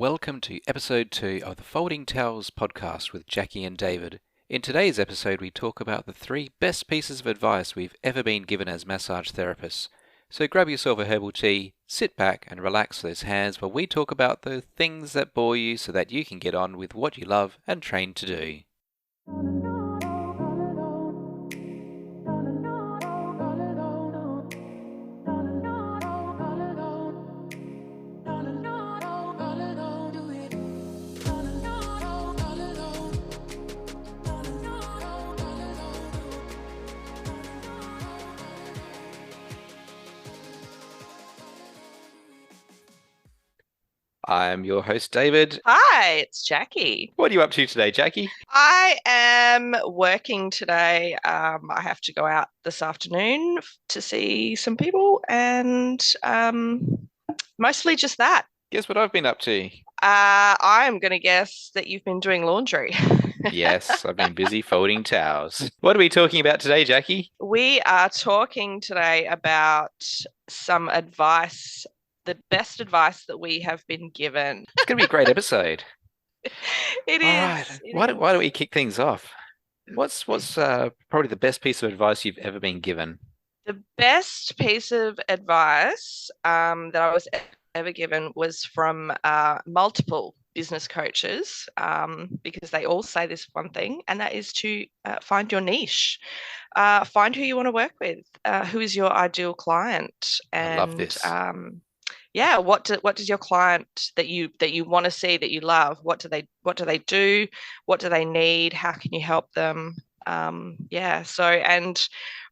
Welcome to episode 2 of the Folding Towels podcast with Jackie and David. In today's episode, we talk about the 3 best pieces of advice we've ever been given as massage therapists. So grab yourself a herbal tea, sit back and relax those hands while we talk about the things that bore you so that you can get on with what you love and train to do. I'm your host, David. Hi, it's Jackie. What are you up to today, Jackie? I am working today. I have to go out this afternoon to see some people and mostly just that. Guess what I've been up to? I am going to guess that you've been doing laundry. Yes, I've been busy folding towels. What are we talking about today, Jackie? We are talking today about some advice, the best advice that we have been given. It's going to be a great episode. It is. Why don't we kick things off? What's probably the best piece of advice you've ever been given? The best piece of advice that I was ever given was from multiple business coaches because they all say this one thing, and that is to find your niche. Find who you want to work with, who is your ideal client, and I love this. What does your client that you want to see, that you love, what do they do, what do they need, how can you help them? And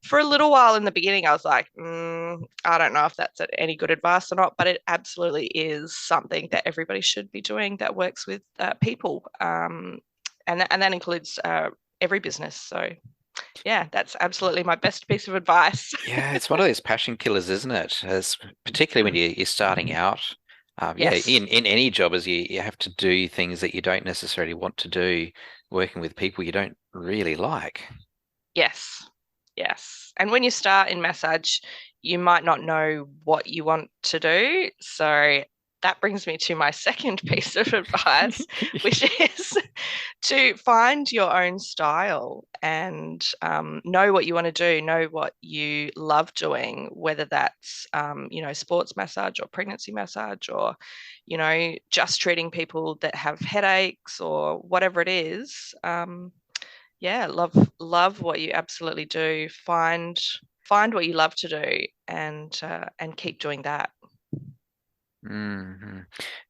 for a little while in the beginning I was like, I don't know if that's any good advice or not, but it absolutely is something that everybody should be doing that works with people, and that includes every business. So yeah, that's absolutely my best piece of advice. Yeah, it's one of those passion killers, isn't it? Particularly when you're starting out. Yes. In any job, as you have to do things that you don't necessarily want to do, working with people you don't really like. Yes. And when you start in massage, you might not know what you want to do. So that brings me to my second piece of advice, which is to find your own style and know what you want to do, know what you love doing, whether that's, sports massage or pregnancy massage or, just treating people that have headaches or whatever it is. Love what you absolutely do. Find what you love to do and keep doing that. Mm-hmm.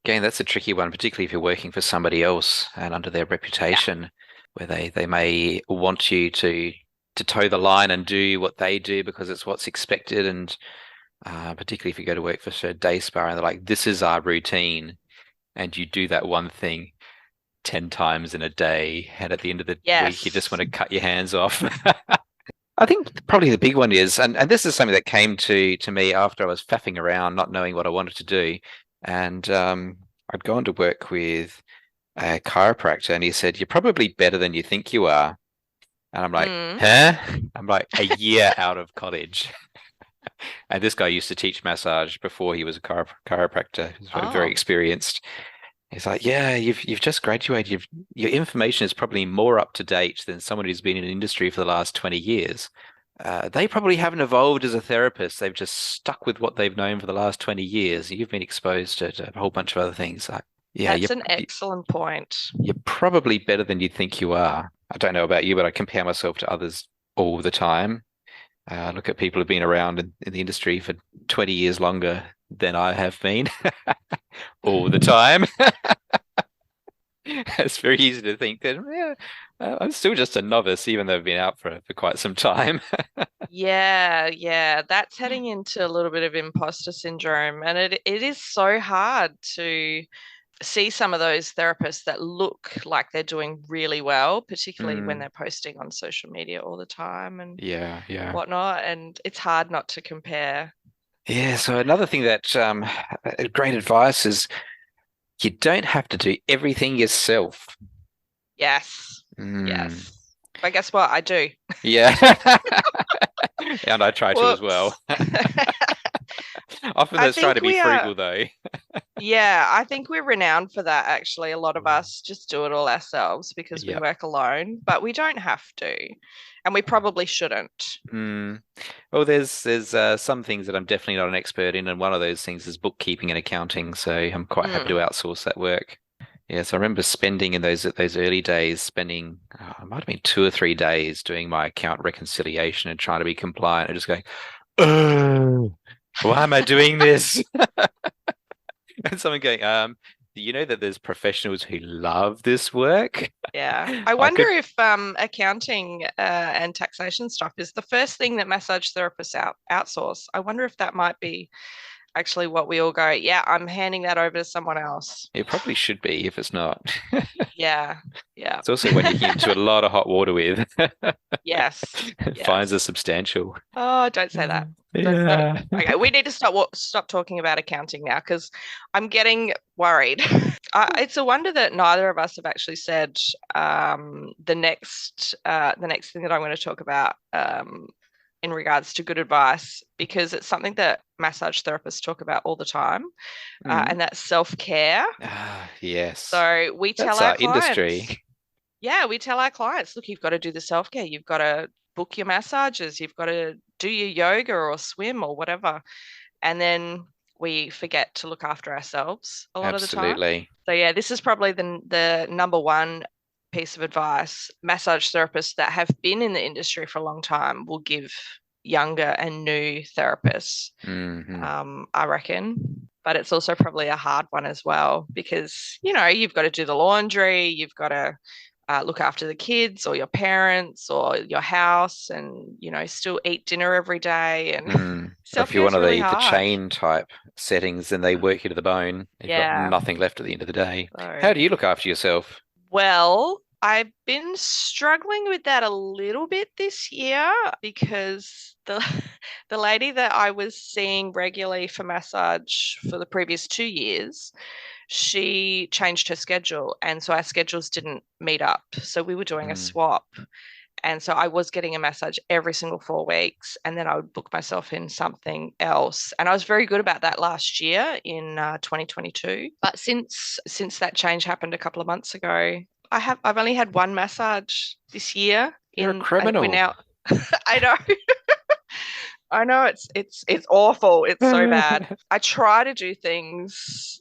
Again, that's a tricky one, particularly if you're working for somebody else and under their reputation, where they may want you to toe the line and do what they do because it's what's expected. And particularly if you go to work for a day spa and they're like, this is our routine, and you do that one thing 10 times in a day, and at the end of the week, you just want to cut your hands off. I think probably the big one is, and this is something that came to me after I was faffing around, not knowing what I wanted to do. And I'd gone to work with a chiropractor, and he said, "You're probably better than you think you are." And I'm like, huh? I'm like a year out of college. And this guy used to teach massage before he was a chiropractor. He was very experienced. He's like, yeah, you've just graduated. Your information is probably more up to date than someone who's been in an industry for the last 20 years. They probably haven't evolved as a therapist. They've just stuck with what they've known for the last 20 years. You've been exposed to a whole bunch of other things. That's an excellent point. You're probably better than you think you are. I don't know about you, but I compare myself to others all the time. Look at people who've been around in the industry for 20 years longer than I have been all the time. It's very easy to think that I'm still just a novice, even though I've been out for quite some time. Yeah. That's heading into a little bit of imposter syndrome. And it is so hard to see some of those therapists that look like they're doing really well, particularly when they're posting on social media all the time and whatnot. And it's hard not to compare. Yeah. So another thing that great advice is you don't have to do everything yourself. Yes. Yes. But guess what? I do. Yeah. And I try to as well. Often I that's trying to think be we are. frugal, though. Yeah, I think we're renowned for that actually. A lot of Mm. us just do it all ourselves because we Yep. work alone, but we don't have to. And we probably shouldn't. Mm. Well, there's some things that I'm definitely not an expert in, and one of those things is bookkeeping and accounting. So I'm quite happy to Mm. outsource that work. Yes, I remember spending in those early days, spending it might have been 2 or 3 days doing my account reconciliation and trying to be compliant, and just going, oh, why am I doing this? And someone going, do you know that there's professionals who love this work? Yeah. I I wonder could. if accounting and taxation stuff is the first thing that massage therapists outsource. I wonder if that might be actually what we all go, yeah, I'm handing that over to someone else. It probably should be if it's not. Yeah. Yeah. It's also one you get into a lot of hot water with. Yes. Fines are Yes. substantial. Oh, don't say that. Don't. Yeah. Okay, we need to stop talking about accounting now because I'm getting worried. It's a wonder that neither of us have actually said the next thing that I'm going to talk about in regards to good advice because it's something that massage therapists talk about all the time, Mm. and that's self-care. Ah, yes. So we That's tell our our clients, industry. yeah, we tell our clients, look, you've got to do the self-care. You've got to book your massages. You've got to do your yoga or swim or whatever. And then we forget to look after ourselves a lot of the time. Absolutely. So yeah, this is probably the number one piece of advice massage therapists that have been in the industry for a long time will give younger and new therapists, Hmm. I reckon. But it's also probably a hard one as well because, you know, you've got to do the laundry, you've got to look after the kids or your parents or your house and, you know, still eat dinner every day. And Mm. Or if you're self-care one is of really the hard. chain type settings, then they work you to the bone. You've got Yeah. nothing left at the end of the day. How So, do you look after yourself? well, I've been struggling with that a little bit this year because the the lady that I was seeing regularly for massage for the previous 2 years, she changed her schedule, and so our schedules didn't meet up. So we were doing a Mm. swap. And so I was getting a massage every single 4 weeks, and then I would book myself in something else. And I was very good about that last year in 2022. But since that change happened a couple of months ago, I've only had one massage this year. You're a We're criminal. now. I know. I know it's awful. It's so bad. I try to do things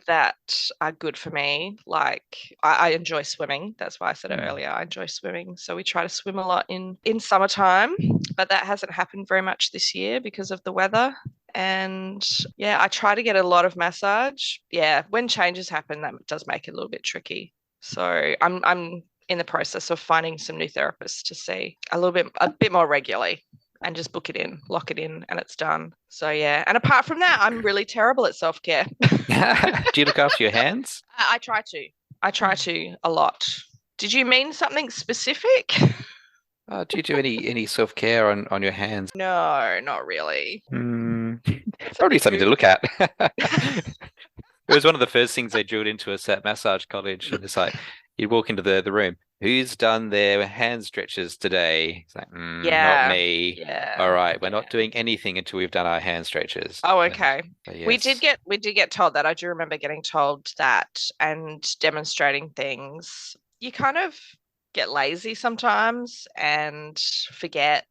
that are good for me. Like I enjoy swimming. That's why I said it Mm. earlier. I enjoy swimming. So we try to swim a lot in summertime, but that hasn't happened very much this year because of the weather. And yeah, I try to get a lot of massage. Yeah, when changes happen, that does make it a little bit tricky. So I'm in the process of finding some new therapists to see a bit more regularly and just book it in, lock it in, and it's done. So yeah. And apart from that, I'm really terrible at self-care. Do you look after your hands? I try to. I try to a lot. Did you mean something specific? Do you do any self-care on your hands? No, not really. Mm. So Probably you something to do. look at. It was one of the first things they drilled into us at massage college. And it's like you'd walk into the room. Who's done their hand stretches today? It's like, not Yeah, me. All yeah, right, we're yeah. not doing anything until we've done our hand stretches. Oh, And okay. so We did yes. get told that. I do remember getting told that and demonstrating things. You kind of get lazy sometimes and forget,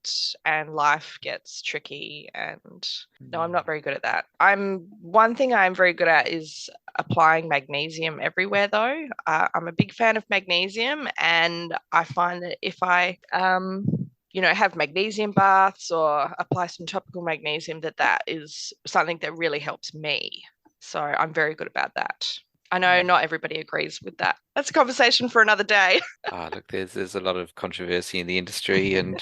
and life gets tricky. And no, I'm not very good at that. I'm one thing I'm very good at is applying magnesium everywhere, though. I'm a big fan of magnesium, and I find that if I have magnesium baths or apply some topical magnesium, that is something that really helps me. So I'm very good about that. I know not everybody agrees with that. That's a conversation for another day. Look, there's a lot of controversy in the industry, and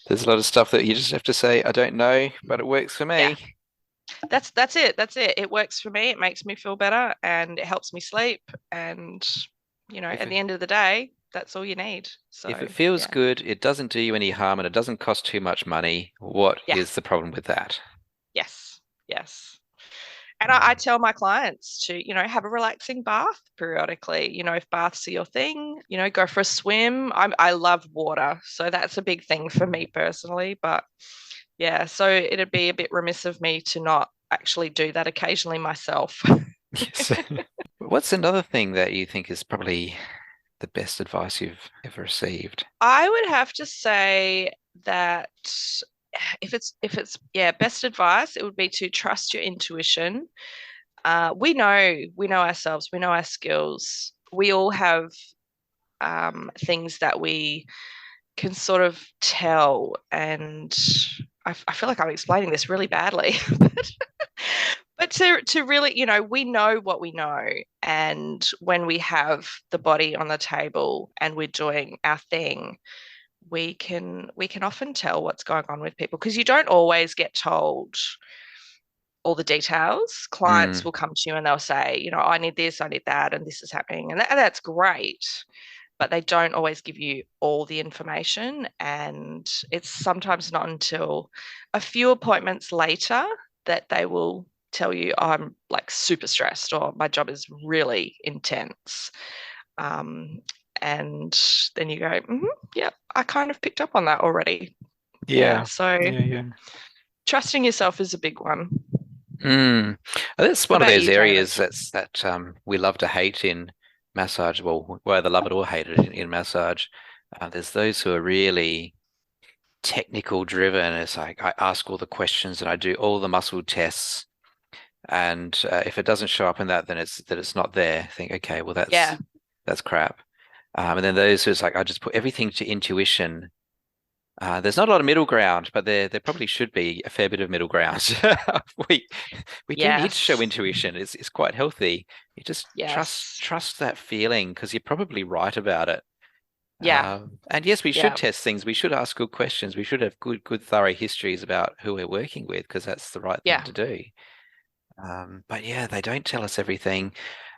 there's a lot of stuff that you just have to say, I don't know, but it works for Yeah, me. that's it. That's it. It works for me. It makes me feel better and it helps me sleep. And If at it the end of the day, that's all you need. if So it feels yeah, good, it doesn't do you any harm, and it doesn't cost too much money, what yeah, is the problem with that? yes, yes. And I tell my clients to, have a relaxing bath periodically. If baths are your thing, go for a swim. I love water. So that's a big thing for me personally. But Yeah, so it'd be a bit remiss of me to not actually do that occasionally myself. Yes. What's another thing that you think is probably the best advice you've ever received? I would have to say that if it's yeah, best advice, it would be to trust your intuition. We know ourselves, we know our skills. We all have things that we can sort of tell, and I feel like I'm explaining this really badly, but to really, we know what we know, and when we have the body on the table and we're doing our thing, we can often tell what's going on with people because you don't always get told all the details. Clients Mm, will come to you and they'll say, I need this, I need that, and this is happening. And that's great. But they don't always give you all the information. And it's sometimes not until a few appointments later that they will tell you, oh, I'm like super stressed or my job is really intense. Um, and then you go, yeah, I kind of picked up on that already. Yeah. yeah. So Yeah, yeah. trusting yourself is a big one. Mm. That's What one of about those you, David? areas that we love to hate in massage. Well, we either love it or hate it in massage. There's those who are really technical driven. It's like I ask all the questions and I do all the muscle tests, and if it doesn't show up in that, then it's not there. I think, okay, well Yeah. that's crap. And then those who's like I just put everything to intuition. There's not a lot of middle ground, but there probably should be a fair bit of middle ground. We we do need to show Yes. intuition. It's quite healthy. You just Yes. trust that feeling because you're probably right about it. Yeah. And yes, we should Yeah. test things. We should ask good questions. We should have good thorough histories about who we're working with because that's the right thing Yeah. to do. But yeah, they don't tell us everything,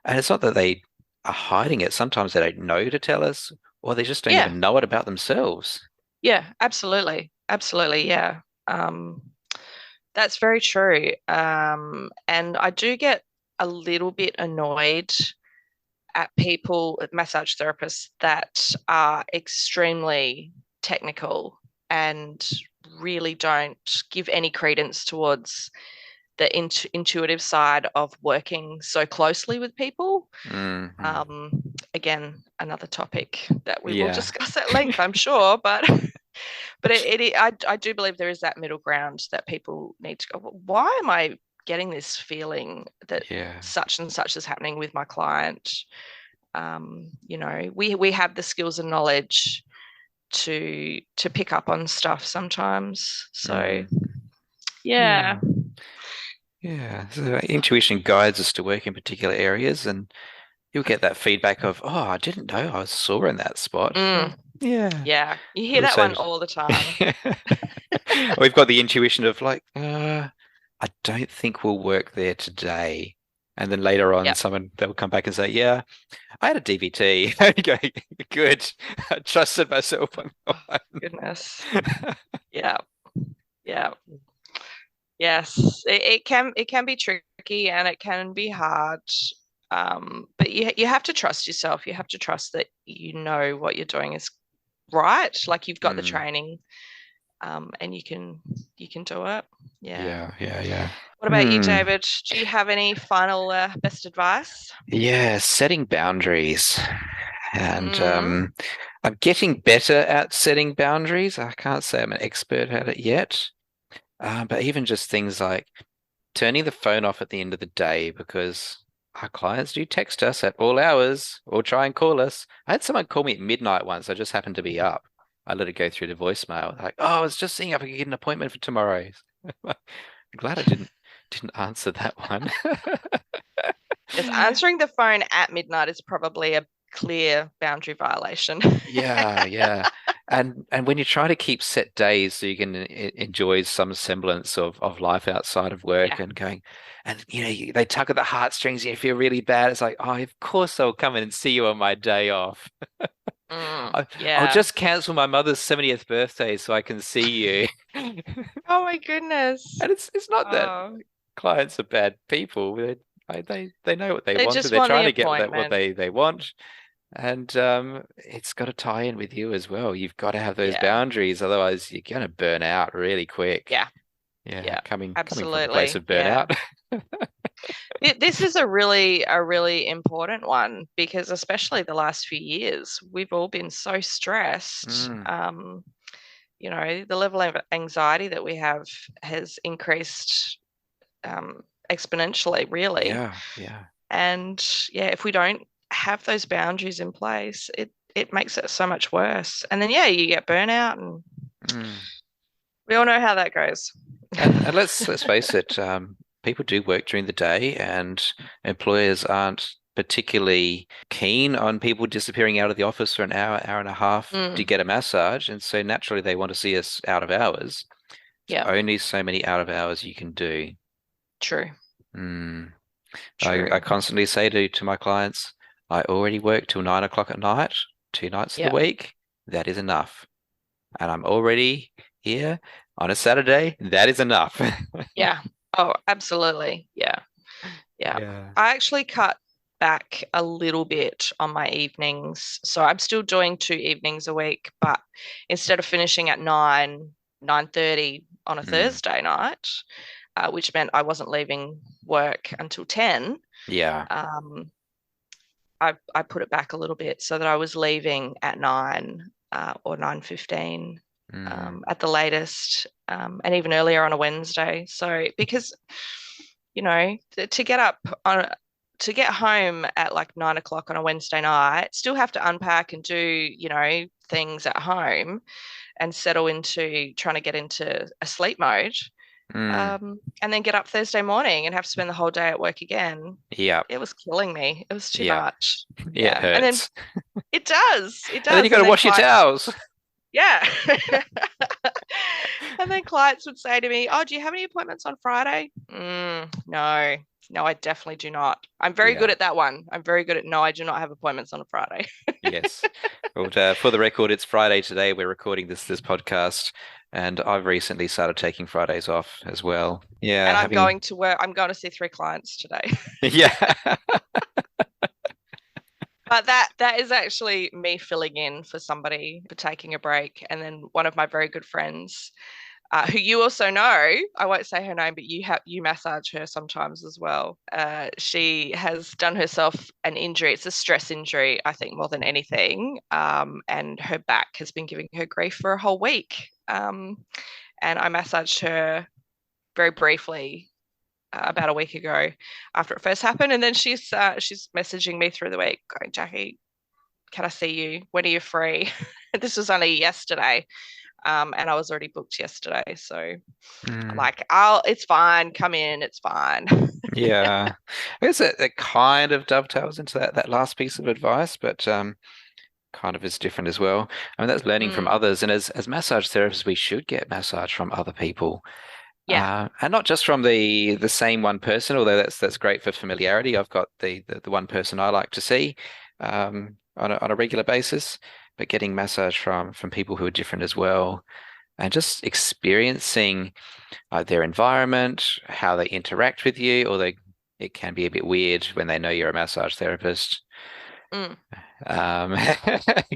and it's not that they are hiding it. Sometimes they don't know to tell us, or they just don't Yeah. even know it about themselves. Yeah. Absolutely. Absolutely. Yeah. Um, that's very true. And I do get a little bit annoyed at people, at massage therapists that are extremely technical and really don't give any credence towards the intuitive side of working so closely with people. Hmm. Um, Again, another topic that we will Yeah. discuss at length, I'm sure, but I do believe there is that middle ground that people need to go, "Well, why am I getting this feeling that Yeah. such and such is happening with my client?" We have the skills and knowledge to pick up on stuff sometimes. So Mm. yeah, Yeah. Yeah. So intuition guides us to work in particular areas, and you'll get that feedback of, "Oh, I didn't know I was sore in that spot." Oh, mm, yeah. yeah, you hear that Also, one all the time. we've got the intuition of like, I don't think we'll work there today. And then later on, Yep, someone they'll come back and say, "Yeah, I had a DVT." I go, "Good, I trusted myself on that oh, one." goodness. Yeah, yeah. Yes, it can be tricky and it can be hard. But you have to trust yourself. You have to trust that you know what you're doing is right. Like you've got the Mm, training, and you can do it. Yeah. yeah, yeah, yeah. What about you, Hmm. David? Do you have any final best advice? Yeah, setting boundaries. And Mm, I'm getting better at setting boundaries. I can't say I'm an expert at it yet. But even just things like turning the phone off at the end of the day because our clients do text us at all hours or try and call us. I had someone call me at midnight once. I just happened to be up. I let it go through the voicemail. Like, oh, I was just seeing if I could get an appointment for tomorrow. I'm glad I didn't answer that one. yes, answering the phone at midnight is probably a clear boundary violation. Yeah, yeah. And when you try to keep set days so you can enjoy some semblance of life outside of work Yeah. and going, and they tug at the heartstrings and you feel really bad. It's like, oh, of course I'll come in and see you on my day off. I'll Yeah. just cancel my mother's 70th birthday so I can see you. Oh my goodness. And it's not that Oh, clients are bad people. They know what they they want and just they're want the trying to get what appointment. they want. And it's got to tie in with you as well. You've got to have those Yeah. boundaries, otherwise you're going to burn out really quick. Yeah. Yeah, Yeah. coming from a place Absolutely. of Yeah. burnout. This is a really important one because especially the last few years, we've all been so stressed. Mm, The level of anxiety that we have has increased exponentially, really. yeah, yeah. And yeah, if we don't have those boundaries in place, it makes it so much worse. And then yeah, you get burnout, and Mm. we all know how that goes. And let's face it, people do work during the day, and employers aren't particularly keen on people disappearing out of the office for an hour, hour and a half to Mm, get a massage, and so naturally they want to see us out of hours. yeah, There's only so many out of hours you can do. true, Mm. I true. constantly say to my clients, I already work till 9 o'clock at night, 2 nights of the Yeah, week. That is enough. And I'm already here on a Saturday. That is enough. yeah. Oh, absolutely. Yeah, yeah. Yeah. I actually cut back a little bit on my evenings. So I'm still doing 2 evenings a week, but instead of finishing at 9:30 on a Mm. Thursday night, which meant I wasn't leaving work until 10, Yeah. um, I put it back a little bit so that I was leaving at 9 or 9:15 Mm. at the latest, and even earlier on a Wednesday. So because to get up on to get home at like 9 o'clock on a Wednesday night, still have to unpack and do things at home and settle into trying to get into a sleep mode, Mm. and then get up Thursday morning and have to spend the whole day at work again. Yeah. It was killing me. It was too Yeah. much. Yeah, it Yeah. And then hurts. it does. It And then you does. got And to then wash your clients, towels. yeah. And then clients would say to me, "Oh, do you have any appointments on Friday?" No. No, I definitely do not. I'm very good Yeah. at that one. I'm very good at no, I do not have appointments on a Friday. Yes. Well, for the record, it's Friday today. We're recording this podcast, and I've recently started taking Fridays off as well. Yeah, And I'm having going to work. I'm going to see 3 clients today. yeah. But that is actually me filling in for somebody for taking a break. And then one of my very good friends, who you also know, I won't say her name, but you massage her sometimes as well. She has done herself an injury. It's a stress injury, I think, more than anything. And her back has been giving her grief for a whole week. And I massaged her very briefly about a week ago after it first happened, and then she's messaging me through the week, going, "Jackie, can I see you? When are you free?" This was only yesterday, and I was already booked yesterday, so I'm Mm, like, "Oh, it's fine. Come in. It's fine." yeah. I guess it kind of dovetails into that last piece of advice, but kind of is different as well. I mean, that's learning from Mm, others, and as massage therapists, we should get massage from other people. yeah. And not just from the same one person, although that's great for familiarity. I've got the one person I like to see on a regular basis, but getting massage from people who are different as well, and just experiencing their environment, how they interact with you, although it can be a bit weird when they know you're a massage therapist. Mm. Um,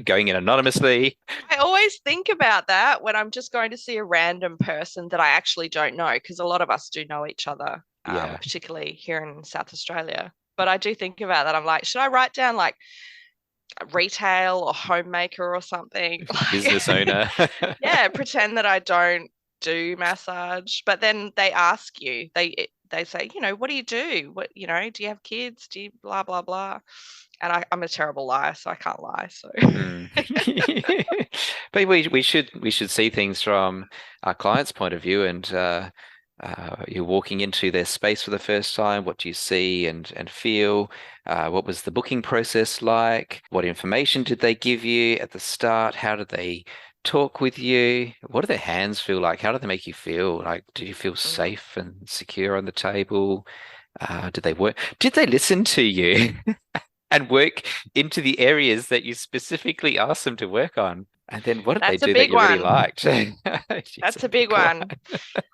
going in anonymously. I always think about that when I'm just going to see a random person that I actually don't know, because a lot of us do know each other, Yeah, particularly here in South Australia. But I do think about that. I'm like, should I write down like retail or homemaker or something? business Like, owner. yeah, pretend that I don't do massage. But then they ask you, they say, what do you do? What, do you have kids? Do you blah blah blah? And I'm a terrible liar, so I can't lie. So Mm. But we should see things from our client's point of view, and you're walking into their space for the first time. What do you see and feel? What was the booking process like? What information did they give you at the start? How did they talk with you? What do their hands feel like? How do they make you feel? Like, do you feel mm, safe and secure on the table? Did they work? Did they listen to you? And work into the areas that you specifically asked them to work on. And then what did they that's a do that big you really one. liked? It's That's a a big big one. one.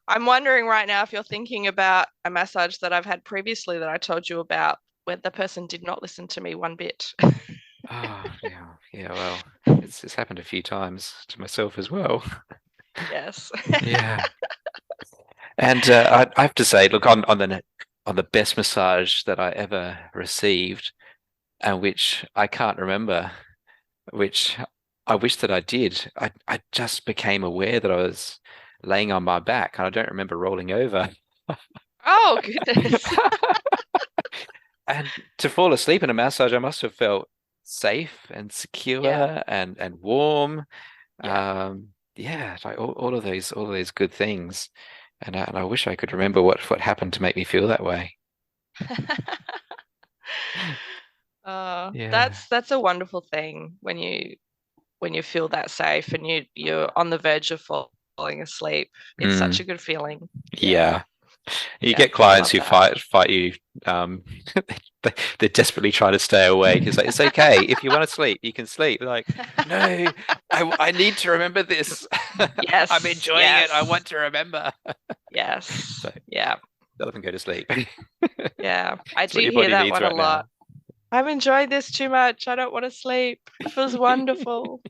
I'm wondering right now if you're thinking about a massage that I've had previously that I told you about, where the person did not listen to me one bit. Oh, yeah, yeah. Well, it's happened a few times to myself as well. Yes. Yeah, and I have to say, look on the best massage that I ever received, and which I can't remember, which I wish that I did. I just became aware that I was laying on my back, and I don't remember rolling over. Oh, goodness. And to fall asleep in a massage, I must have felt safe and Yeah. secure and warm. Yeah. Yeah, like all of those good things. And I wish I could remember what happened to make me feel that way. Yeah. That's a wonderful thing when you feel that safe and you're on the verge of falling asleep. It's such Mm, a good feeling. Yeah. yeah. You Yeah. get I clients love who that. fight you. They're desperately trying to stay awake. It's like it's okay if you want to sleep, you can sleep. Like, no, I need to remember this. I'm Yes. enjoying it. I Yes. want to remember. Yes. So Yeah. let them go to sleep. Yeah. I It's what do your hear body that needs one a right now. lot. I'm enjoying this too much. I don't want to sleep. It feels wonderful.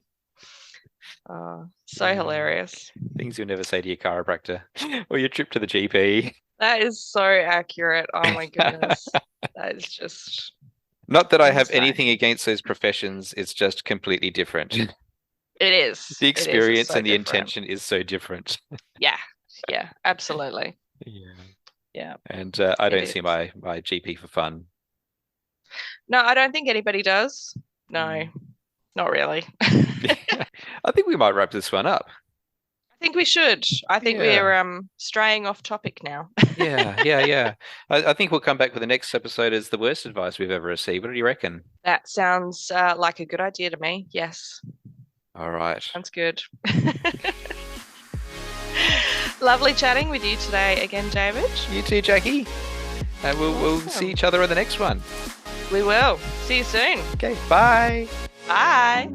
So Yeah. hilarious. Things you'll never say to your chiropractor or your trip to the GP. That is so accurate. Oh my goodness. That is just Not that I have insane. anything against those professions, it's just completely different. It is. The It is. It's experience so and the different. intention is so different. Yeah. Yeah. Absolutely. Yeah. Yeah. And I It don't see is. my GP for fun. No, I don't think anybody does. No, Mm. not really. I think we might wrap this one up. I think we should. I think Yeah. we're straying off topic now. Yeah. I think we'll come back with the next episode as the worst advice we've ever received. What do you reckon? That sounds like a good idea to me. Yes, All right. sounds good. Lovely chatting with you today again, David. You too, Jackie. And we'll see Awesome. each other in the next one. We will. See you soon. Okay, bye. Bye.